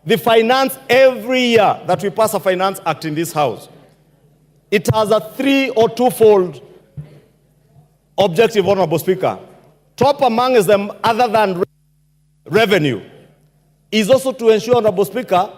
The finance, every year that we pass a finance act in this house, it has a 3 or 2-fold objective, Honorable Speaker. Top amongst them, other than revenue, is also to ensure, Honorable Speaker,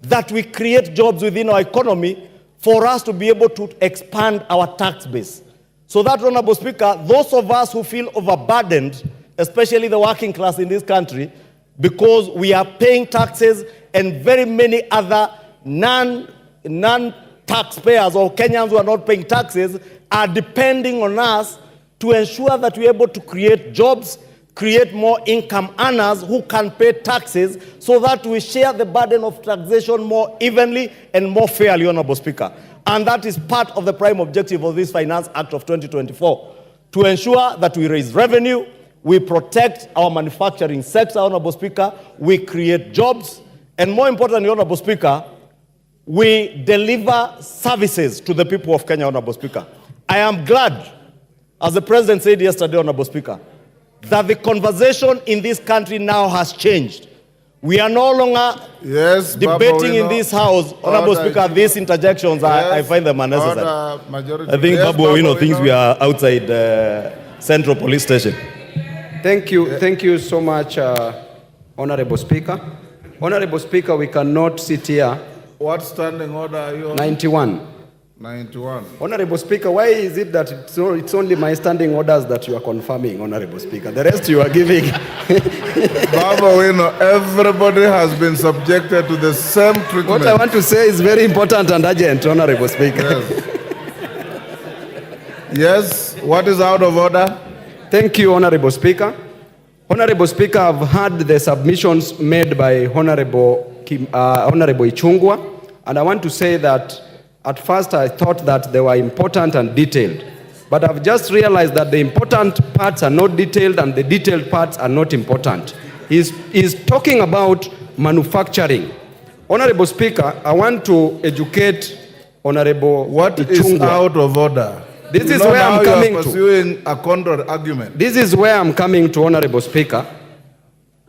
that we create jobs within our economy for us to be able to expand our tax base. So that, Honorable Speaker, those of us who feel overburdened, especially the working class in this country, because we are paying taxes and very many other non-taxpayers or Kenyans who are not paying taxes are depending on us to ensure that we're able to create jobs, create more income earners who can pay taxes so that we share the burden of taxation more evenly and more fairly, Honorable Speaker. And that is part of the prime objective of this Finance Act of 2024, to ensure that we raise revenue, we protect our manufacturing sector, Honorable Speaker, we create jobs, and more importantly, Honorable Speaker, we deliver services to the people of Kenya, Honorable Speaker. I am glad, as the President said yesterday, Honorable Speaker, that the conversation in this country now has changed. We are no longer debating in this house, Honorable Speaker, these interjections, I find them unnecessary. I think Babu Owino thinks we are outside Central Police Station. Thank you so much, Honorable Speaker. Honorable Speaker, we cannot sit here. What standing order are you on? 91. 91. Honorable Speaker, why is it that it's only my standing orders that you are confirming, Honorable Speaker? The rest you are giving. Baba, we know everybody has been subjected to the same treatment. What I want to say is very important and urgent, Honorable Speaker. Yes, what is out of order? Thank you, Honorable Speaker. Honorable Speaker, I've heard the submissions made by Honorable Ichungwa, and I want to say that at first I thought that they were important and detailed, but I've just realized that the important parts are not detailed and the detailed parts are not important. He's talking about manufacturing. Honorable Speaker, I want to educate Honorable What Ichungwa. is out of order? This is where I'm coming to. Pursuing a counter argument. This is where I'm coming to, Honorable Speaker,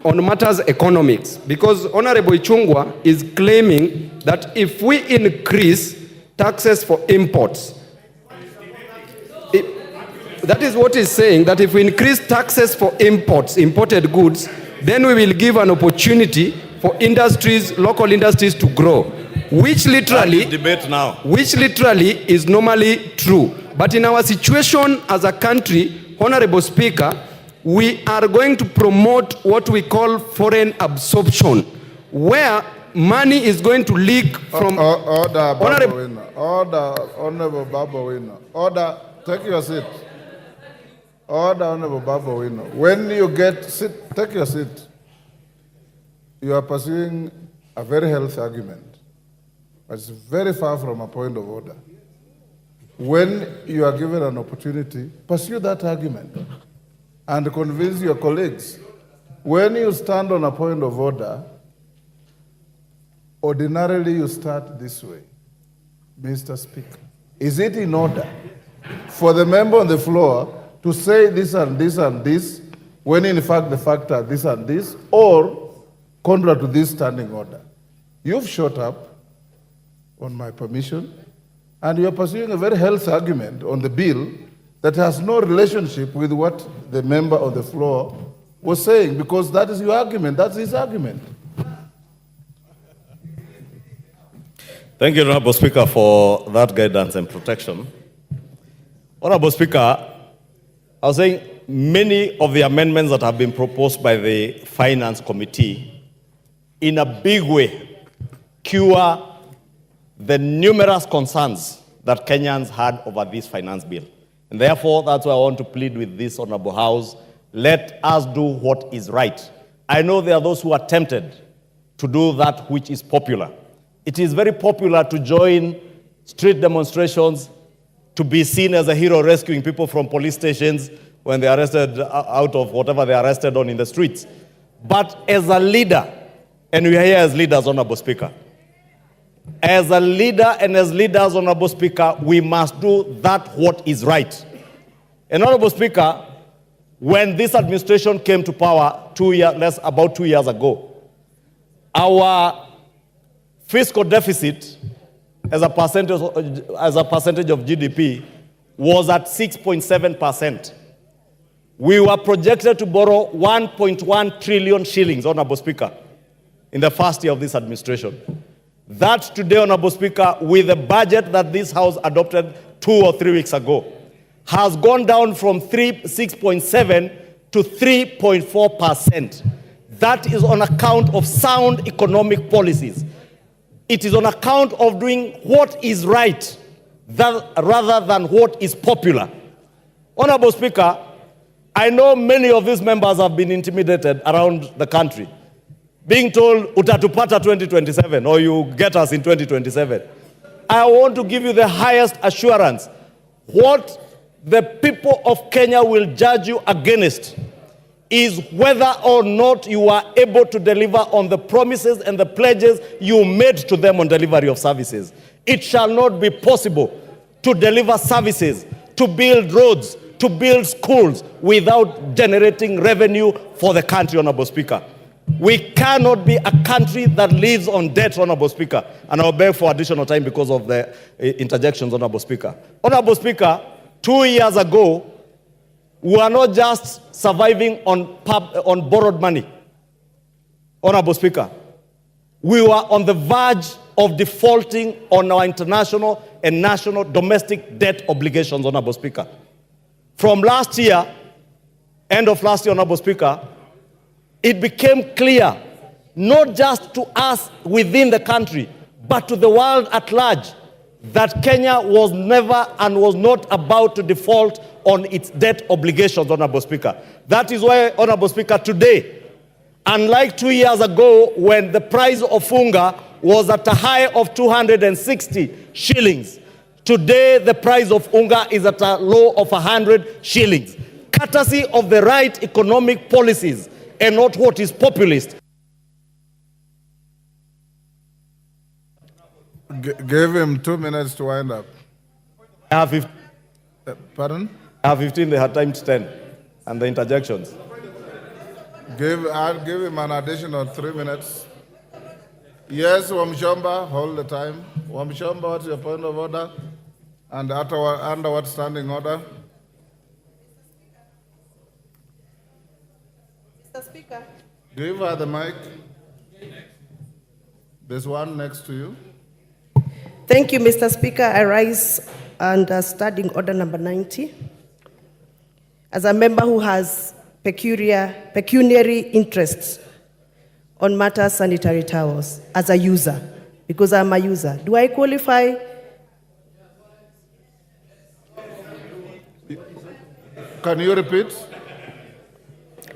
on matters economics, because Honorable Ichungwa is claiming that if we increase taxes for imports, that is what he's saying, that if we increase taxes for imports, imported goods, then we will give an opportunity for industries, local industries to grow, which literally is normally true. But in our situation as a country, Honorable Speaker, we are going to promote what we call foreign absorption, where money is going to leak from... Order, Honorable Baba Owino. Order, take your seat. Order, Honorable Baba Owino. When you take your seat. You are pursuing a very healthy argument, but it's very far from a point of order. When you are given an opportunity, pursue that argument and convince your colleagues. When you stand on a point of order, ordinarily you start this way. Mr. Speaker, is it in order for the member on the floor to say this and this and this, when in fact the fact are this and this, or contrary to this standing order? You've shot up on my permission, and you're pursuing a very healthy argument on the bill that has no relationship with what the member on the floor was saying, because that is your argument, that's his argument. Thank you, Honorable Speaker, for that guidance and protection. Honorable Speaker, I was saying many of the amendments that have been proposed by the Finance Committee in a big way cure the numerous concerns that Kenyans had over this finance bill. And therefore, that's why I want to plead with this Honorable House, let us do what is right. I know there are those who are tempted to do that which is popular. It is very popular to join street demonstrations, to be seen as a hero rescuing people from police stations when they are arrested out of whatever they are arrested on in the streets. But as a leader, and we are here as leaders, Honorable Speaker, as a leader and as leaders, Honorable Speaker, we must do that what is right. And Honorable Speaker, when this administration came to power about 2 years ago, our fiscal deficit as a percentage of GDP was at 6.7%. We were projected to borrow 1.1 trillion shillings, Honorable Speaker, in the first year of this administration. That today, Honorable Speaker, with the budget that this House adopted 2 or 3 weeks ago, has gone down from 6.7 to 3.4%. That is on account of sound economic policies. It is on account of doing what is right rather than what is popular. Honorable Speaker, I know many of these members have been intimidated around the country, being told, utatupata 2027, or you get us in 2027. I want to give you the highest assurance. What the people of Kenya will judge you against is whether or not you are able to deliver on the promises and the pledges you made to them on delivery of services. It shall not be possible to deliver services, to build roads, to build schools without generating revenue for the country, Honorable Speaker. We cannot be a country that lives on debt, Honorable Speaker. And I'll beg for additional time because of the interjections, Honorable Speaker. Honorable Speaker, 2 years ago, we are not just surviving on borrowed money. Honorable Speaker, we were on the verge of defaulting on our international and national domestic debt obligations, Honorable Speaker. From last year, end of last year, Honorable Speaker, it became clear, not just to us within the country, but to the world at large, that Kenya was never and was not about to default on its debt obligations, Honorable Speaker. That is why, Honorable Speaker, today, unlike 2 years ago when the price of unga was at a high of 260 shillings, today the price of unga is at a low of 100 shillings, courtesy of the right economic policies and not what is populist. Give him 2 minutes to wind up. I have 15. Pardon? I have 15, they had timed 10, and the interjections. I'll give him an additional 3 minutes. Yes, Wamshomba, hold the time. Wamshomba, what's your point of order? And under what standing order? Mr. Speaker. Give her the mic. There's one next to you. Thank you, Mr. Speaker. I rise under standing order number 90. As a member who has pecuniary interests on matters sanitary towels, as a user, because I'm a user, do I qualify? Can you repeat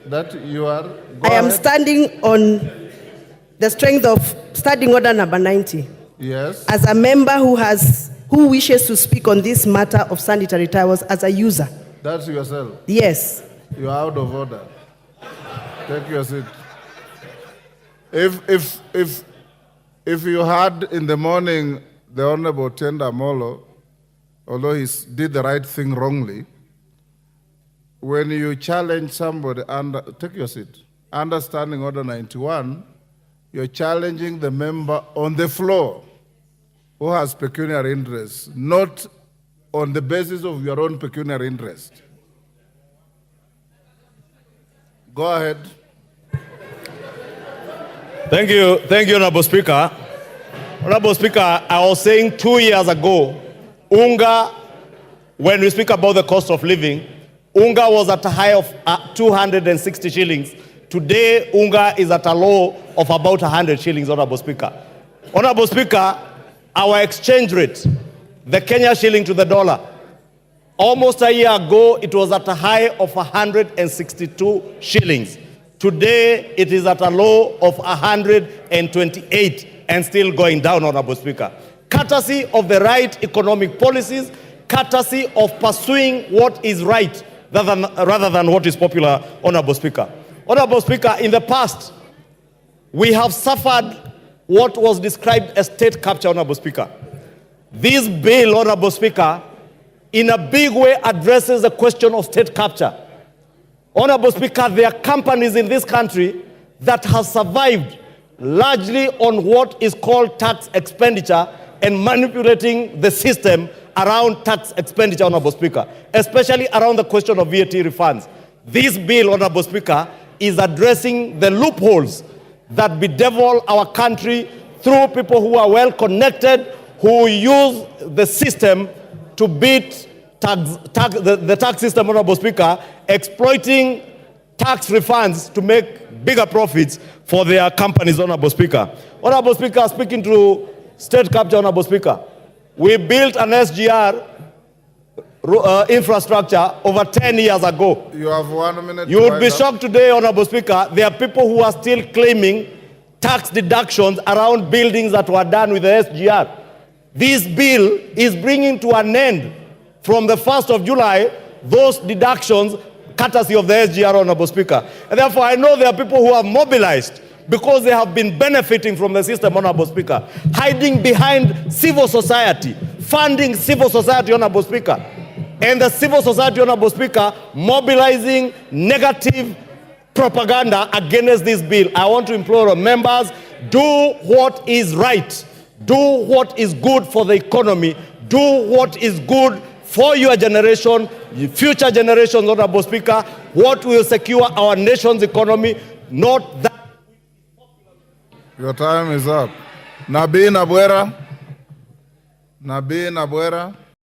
that you are? I am standing on the strength of standing order number 90. Yes. As a member who wishes to speak on this matter of sanitary towels as a user. That's yourself. Yes. You are out of order. Take your seat. If you had in the morning the Honorable Tenda Molo, although he did the right thing wrongly, when you challenge somebody take your seat, understanding order 91, you're challenging the member on the floor who has pecuniary interests, not on the basis of your own pecuniary interest. Go ahead. Thank you, Honorable Speaker. Honorable Speaker, I was saying 2 years ago, unga, when we speak about the cost of living, unga was at a high of 260 shillings. Today, unga is at a low of about 100 shillings, Honorable Speaker. Honorable Speaker, our exchange rate, the Kenya shilling to the dollar, almost a year ago, it was at a high of 162 shillings. Today, it is at a low of 128 and still going down, Honorable Speaker. Courtesy of the right economic policies, courtesy of pursuing what is right rather than what is popular, Honorable Speaker. Honorable Speaker, in the past, we have suffered what was described as state capture, Honorable Speaker. This bill, Honorable Speaker, in a big way addresses the question of state capture. Honorable Speaker, there are companies in this country that have survived largely on what is called tax expenditure and manipulating the system around tax expenditure, Honorable Speaker, especially around the question of VAT refunds. This bill, Honorable Speaker, is addressing the loopholes that bedevil our country through people who are well connected, who use the system to beat the tax system, Honorable Speaker, exploiting tax refunds to make bigger profits for their companies, Honorable Speaker. Honorable Speaker, speaking to state capture, Honorable Speaker, we built an SGR infrastructure over 10 years ago. You have 1 minute. You would be shocked today, Honorable Speaker, there are people who are still claiming tax deductions around buildings that were done with the SGR. This bill is bringing to an end from the 1st of July those deductions courtesy of the SGR, Honorable Speaker. And therefore, I know there are people who are mobilized because they have been benefiting from the system, Honorable Speaker, hiding behind civil society, funding civil society, Honorable Speaker, and the civil society, Honorable Speaker, mobilizing negative propaganda against this bill. I want to implore our members, do what is right, do what is good for the economy, do what is good for your generation, future generations, Honorable Speaker, what will secure our nation's economy, not that. Your time is up. Nabi Nabwera.